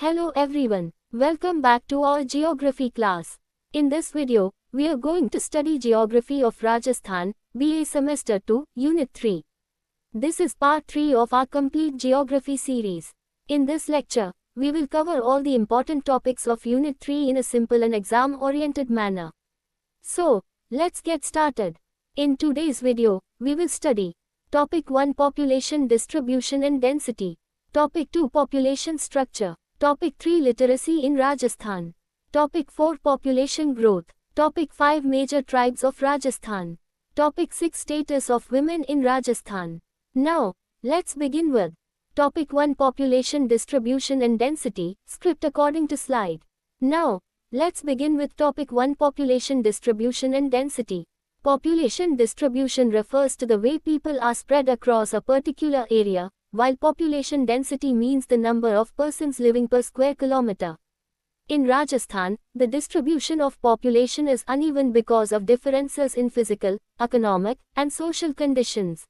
Hello everyone, welcome back to our geography class. In this video, we are going to study Geography of Rajasthan, BA Semester 2, Unit 3. This is part 3 of our complete geography series. In this lecture, we will cover all the important topics of Unit 3 in a simple and exam-oriented manner. So, let's get started. In today's video, we will study Topic 1 Population Distribution and Density, Topic 2 Population Structure, Topic 3 Literacy in Rajasthan, Topic 4 Population Growth, Topic 5 Major Tribes of Rajasthan, Topic 6 Status of Women in Rajasthan. Now, let's begin with Topic 1 Population Distribution and Density, script according to slide. Now, let's begin with Topic 1 Population Distribution and Density. Population distribution refers to the way people are spread across a particular area, while population density means the number of persons living per square kilometer. In Rajasthan, the distribution of population is uneven because of differences in physical, economic, and social conditions.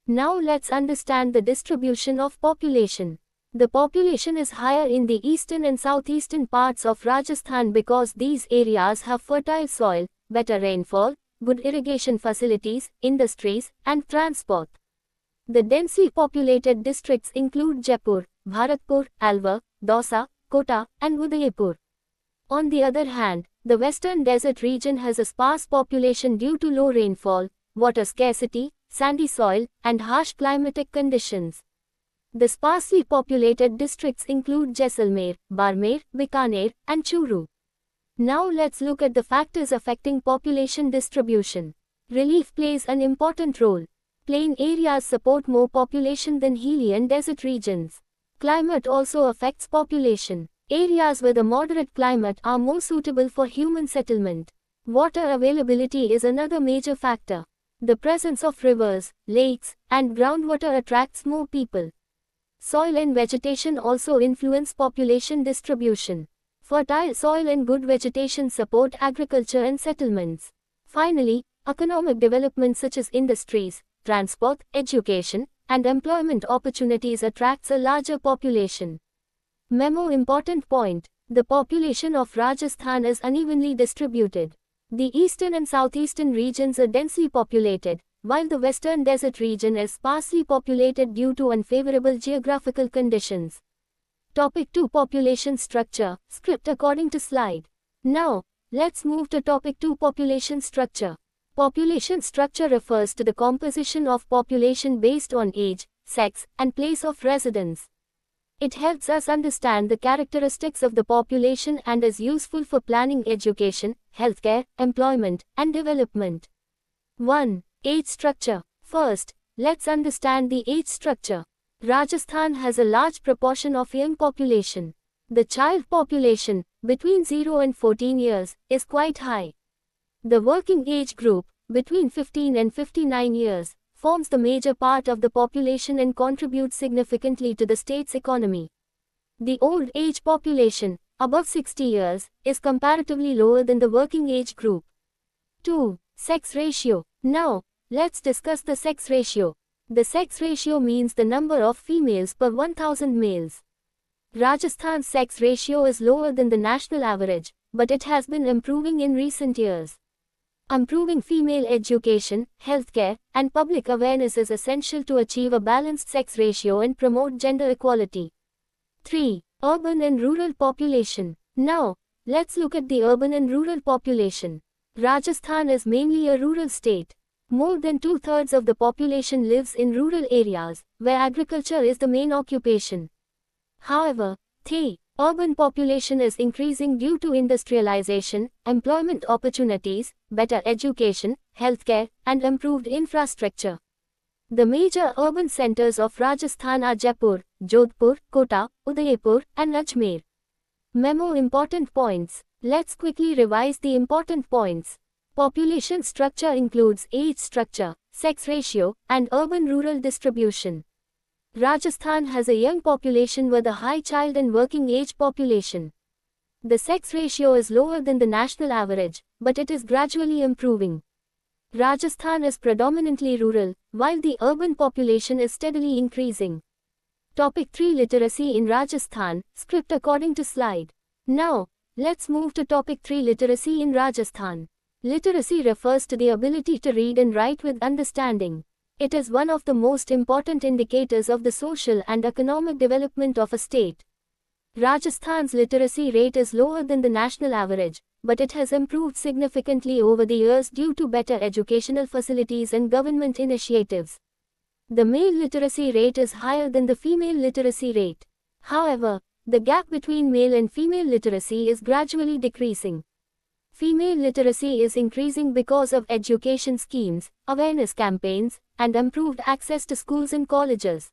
Now let's understand the distribution of population. The population is higher in the eastern and southeastern parts of Rajasthan because these areas have fertile soil, better rainfall, good irrigation facilities, industries, and transport. The densely populated districts include Jaipur, Bharatpur, Alwar, Dausa, Kota, and Udaipur. On the other hand, the western desert region has a sparse population due to low rainfall, water scarcity, sandy soil, and harsh climatic conditions. The sparsely populated districts include Jaisalmer, Barmer, Bikaner, and Churu. Now let's look at the factors affecting population distribution. Relief plays an important role. Plain areas support more population than hilly and desert regions. Climate also affects population. Areas with a moderate climate are more suitable for human settlement. Water availability is another major factor. The presence of rivers, lakes, and groundwater attracts more people. Soil and vegetation also influence population distribution. Fertile soil and good vegetation support agriculture and settlements. Finally, economic development such as industries, transport, education, and employment opportunities attracts a larger population. Memo important point: the population of Rajasthan is unevenly distributed. The eastern and southeastern regions are densely populated, while the western desert region is sparsely populated due to unfavorable geographical conditions. Topic 2 Population Structure, script according to slide. Now, let's move to Topic 2 Population Structure. Population structure refers to the composition of population based on age, sex, and place of residence. It helps us understand the characteristics of the population and is useful for planning education, healthcare, employment, and development. 1. Age structure. First, let's understand the age structure. Rajasthan has a large proportion of young population. The child population, between 0 and 14 years, is quite high. The working age group, between 15 and 59 years, forms the major part of the population and contributes significantly to the state's economy. The old age population, above 60 years, is comparatively lower than the working age group. 2. Sex ratio. Now, let's discuss the sex ratio. The sex ratio means the number of females per 1000 males. Rajasthan's sex ratio is lower than the national average, but it has been improving in recent years. Improving female education, healthcare, and public awareness is essential to achieve a balanced sex ratio and promote gender equality. 3. Urban and rural population. Now, let's look at the urban and rural population. Rajasthan is mainly a rural state. More than 2/3 of the population lives in rural areas, where agriculture is the main occupation. However, the urban population is increasing due to industrialization, employment opportunities, better education, healthcare, and improved infrastructure. The major urban centers of Rajasthan are Jaipur, Jodhpur, Kota, Udaipur, and Ajmer. Memo important points. Let's quickly revise the important points. Population structure includes age structure, sex ratio, and urban-rural distribution. Rajasthan has a young population with a high child and working age population. The sex ratio is lower than the national average, but it is gradually improving. Rajasthan is predominantly rural, while the urban population is steadily increasing. Topic 3 Literacy in Rajasthan, script according to slide. Now, let's move to topic 3 Literacy in Rajasthan. Literacy refers to the ability to read and write with understanding. It is one of the most important indicators of the social and economic development of a state. Rajasthan's literacy rate is lower than the national average, but it has improved significantly over the years due to better educational facilities and government initiatives. The male literacy rate is higher than the female literacy rate. However, the gap between male and female literacy is gradually decreasing. Female literacy is increasing because of education schemes, awareness campaigns, and improved access to schools and colleges.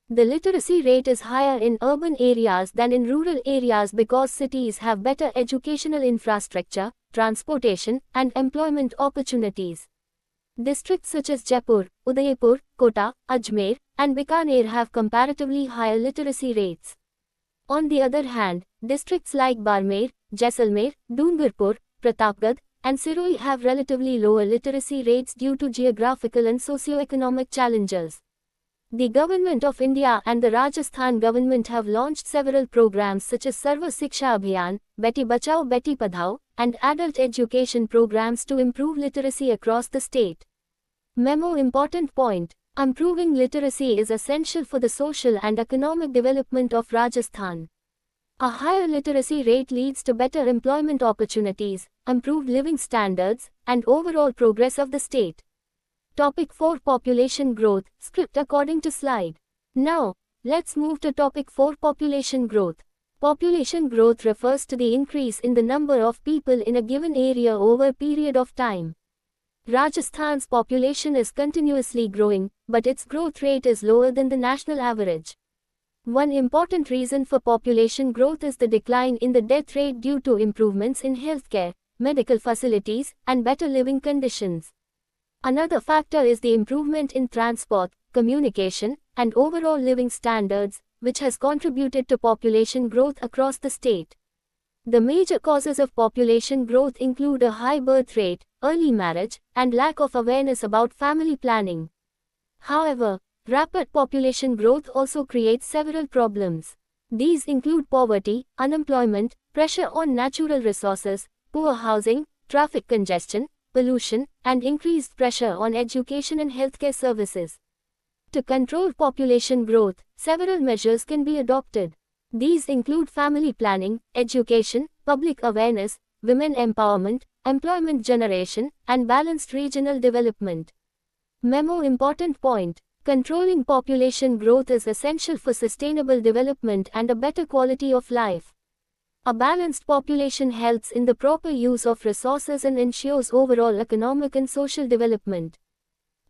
The literacy rate is higher in urban areas than in rural areas because cities have better educational infrastructure, transportation, and employment opportunities. Districts such as Jaipur, Udaipur, Kota, Ajmer, and Bikaner have comparatively higher literacy rates. On the other hand, districts like Barmer, Jaisalmer, Dungarpur, Pratapgarh, and Sirui have relatively lower literacy rates due to geographical and socio-economic challenges. The Government of India and the Rajasthan government have launched several programs such as Sarva Shiksha Abhiyan, Beti Bachao Beti Padhao, and adult education programs to improve literacy across the state. Memo Important point: improving literacy is essential for the social and economic development of Rajasthan. A higher literacy rate leads to better employment opportunities, improved living standards, and overall progress of the state. Topic 4 Population Growth, script according to slide. Now, let's move to topic 4 Population Growth. Population growth refers to the increase in the number of people in a given area over a period of time. Rajasthan's population is continuously growing, but its growth rate is lower than the national average. One important reason for population growth is the decline in the death rate due to improvements in healthcare, medical facilities, and better living conditions. Another factor is the improvement in transport, communication, and overall living standards, which has contributed to population growth across the state. The major causes of population growth include a high birth rate, early marriage, and lack of awareness about family planning. However, rapid population growth also creates several problems. These include poverty, unemployment, pressure on natural resources, poor housing, traffic congestion, pollution, and increased pressure on education and healthcare services. To control population growth, several measures can be adopted. These include family planning, education, public awareness, women empowerment, employment generation, and balanced regional development. Memo Important point: controlling population growth is essential for sustainable development and a better quality of life. A balanced population helps in the proper use of resources and ensures overall economic and social development.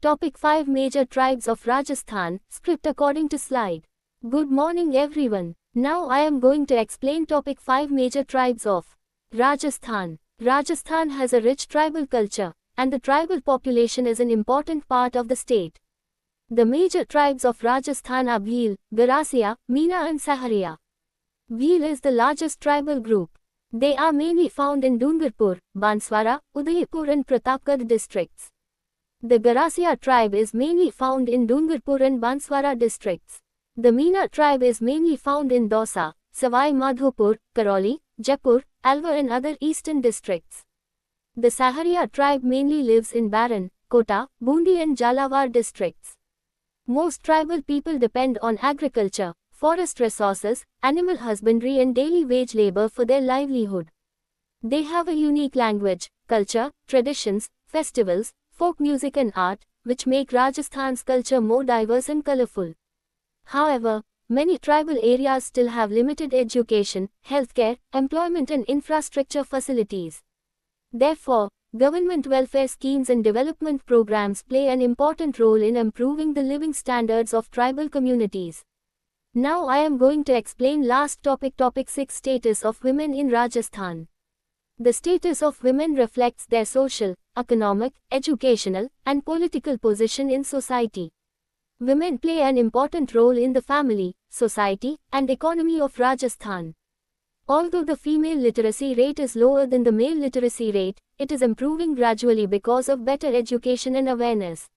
Topic 5 Major Tribes of Rajasthan, script according to slide. Good morning everyone. Now I am going to explain topic 5 Major Tribes of Rajasthan. Rajasthan has a rich tribal culture, and the tribal population is an important part of the state. The major tribes of Rajasthan are Bhil, Garasia, Meena and Saharia. Bhil is the largest tribal group. They are mainly found in Dungarpur, Banswara, Udaipur and Pratapgarh districts. The Garasia tribe is mainly found in Dungarpur and Banswara districts. The Meena tribe is mainly found in Dausa, Savai Madhopur, Karoli, Jaipur, Alwar and other eastern districts. The Saharia tribe mainly lives in Baran, Kota, Bundi and Jhalawar districts. Most tribal people depend on agriculture, forest resources, animal husbandry and daily wage labor for their livelihood. They have a unique language, culture, traditions, festivals, folk music and art, which make Rajasthan's culture more diverse and colorful. However, many tribal areas still have limited education, healthcare, employment and infrastructure facilities. Therefore, government welfare schemes and development programs play an important role in improving the living standards of tribal communities. Now I am going to explain last topic 6 Status of women in Rajasthan. The status of women reflects their social, economic, educational, and political position in society. Women play an important role in the family, society, and economy of Rajasthan. Although the female literacy rate is lower than the male literacy rate, it is improving gradually because of better education and awareness.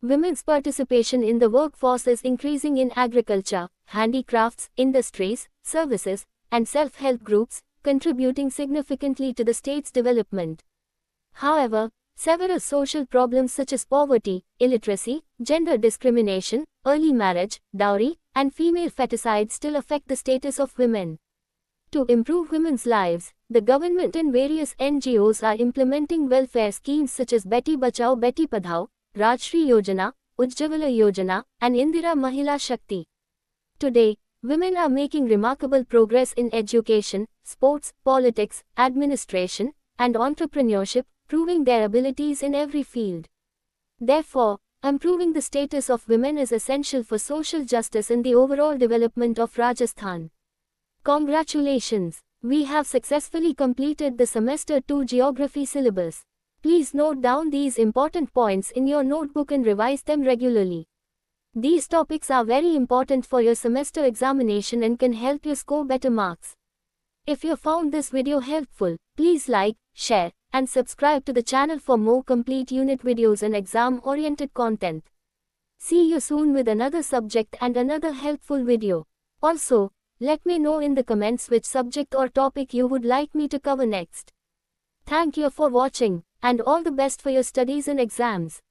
Women's participation in the workforce is increasing in agriculture, handicrafts, industries, services, and self-help groups, contributing significantly to the state's development. However, several social problems such as poverty, illiteracy, gender discrimination, early marriage, dowry, and female feticide still affect the status of women. To improve women's lives, the government and various NGOs are implementing welfare schemes such as Beti Bachao Beti Padhao, Rajshri Yojana, Ujjavala Yojana, and Indira Mahila Shakti. Today, women are making remarkable progress in education, sports, politics, administration, and entrepreneurship, proving their abilities in every field. Therefore, improving the status of women is essential for social justice and the overall development of Rajasthan. Congratulations! We have successfully completed the Semester 2 Geography syllabus. Please note down these important points in your notebook and revise them regularly. These topics are very important for your semester examination and can help you score better marks. If you found this video helpful, please like, share, and subscribe to the channel for more complete unit videos and exam-oriented content. See you soon with another subject and another helpful video. Also, let me know in the comments which subject or topic you would like me to cover next. Thank you for watching, and all the best for your studies and exams.